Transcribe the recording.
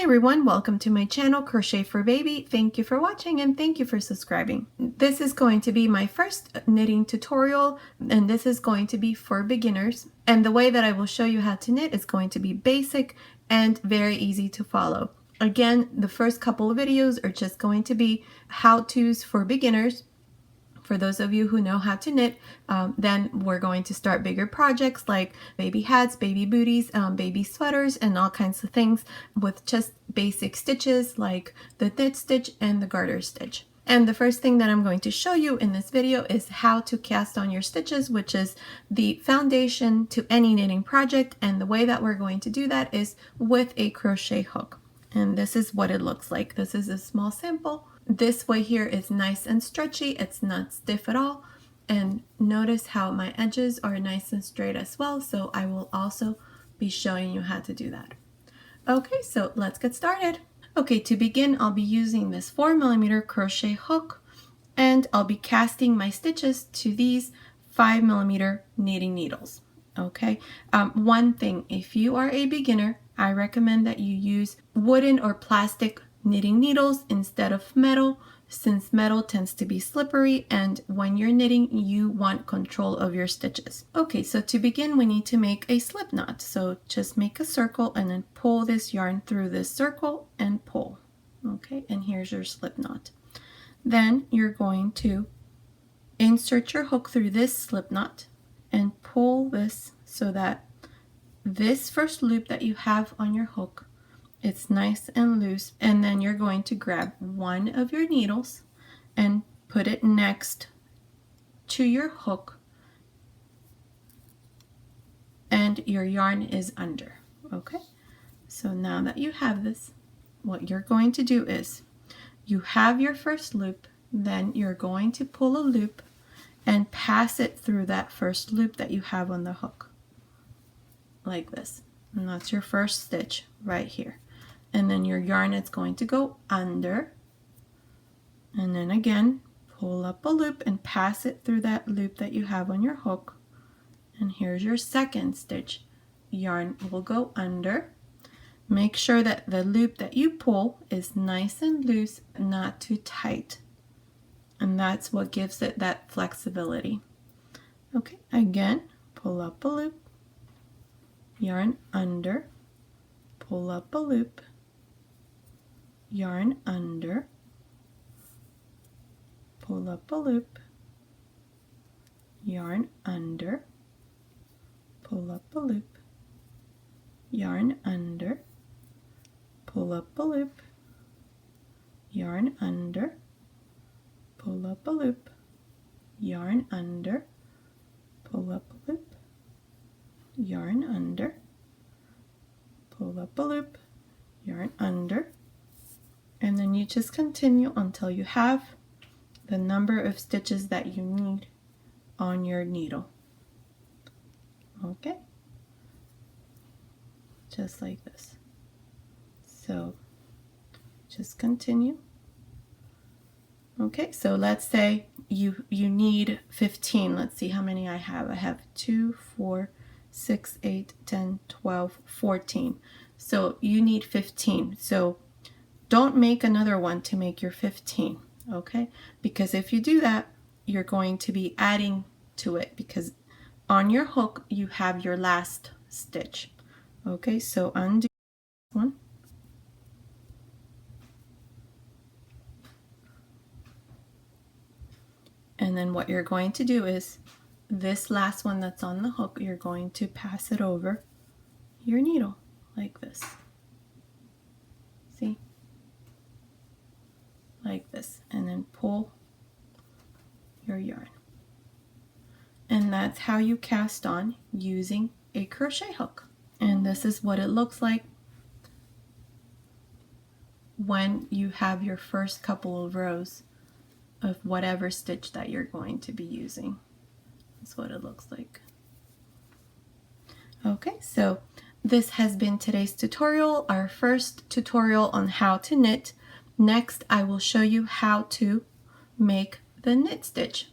Hi everyone, welcome to my channel Crochet for Baby. Thank you for watching and thank you for subscribing. This is going to be my first knitting tutorial and this is going to be for beginners. And the way that I will show you how to knit is going to be basic and very easy to follow. Again, the first couple of videos are just going to be how-tos for beginners. For those of you who know how to knit, then we're going to start bigger projects like baby hats, baby booties, baby sweaters, and all kinds of things with just basic stitches like the knit stitch and the garter stitch. And the first thing that I'm going to show you in this video is how to cast on your stitches, which is the foundation to any knitting project. And the way that we're going to do that is with a crochet hook. And this is what it looks like. This is a small sample. This way here is nice and stretchy. It's not stiff at all. And notice how my edges are nice and straight as well. So I will also be showing you how to do that. Okay, so let's get started. Okay, to begin, I'll be using this 4mm crochet hook and I'll be casting my stitches to these 5mm knitting needles. Okay, one thing, if you are a beginner, I recommend that you use wooden or plastic knitting needles instead of metal, since metal tends to be slippery and when you're knitting you want control of your stitches. Okay, so to begin we need to make a slip knot. So just make a circle and then pull this yarn through this circle and pull. Okay, and here's your slip knot. Then you're going to insert your hook through this slip knot and pull this so that this first loop that you have on your hook, it's nice and loose, and then you're going to grab one of your needles and put it next to your hook and your yarn is under. Okay, so now that you have this, what you're going to do is you have your first loop, then you're going to pull a loop and pass it through that first loop that you have on the hook like this, and that's your first stitch right here. And then your yarn is going to go under, and then again pull up a loop and pass it through that loop that you have on your hook, and here's your second stitch. Yarn will go under. Make sure that the loop that you pull is nice and loose, not too tight, and that's what gives it that flexibility. Okay, again pull up a loop, yarn under, pull up a loop, yarn under, pull up a loop, yarn under, pull up a loop, yarn under, pull up a loop, yarn under, pull up a loop, yarn under, pull up a loop, yarn under, pull up a loop, yarn under, and then you just continue until you have the number of stitches that you need on your needle. Okay, just like this. So just continue. Okay, so let's say you need 15. Let's see how many I have. I have 2, 4, 6, 8, 10, 12, 14. So you need 15. So don't make another one to make your 15, okay? Because if you do that, you're going to be adding to it because on your hook you have your last stitch. Okay, so undo one. And then what you're going to do is this last one that's on the hook, you're going to pass it over your needle like this. See? Like this, and then pull your yarn. And that's how you cast on using a crochet hook. And this is what it looks like when you have your first couple of rows of whatever stitch that you're going to be using. That's what it looks like. Okay, so this has been today's tutorial, our first tutorial on how to knit. Next, I will show you how to make the knit stitch.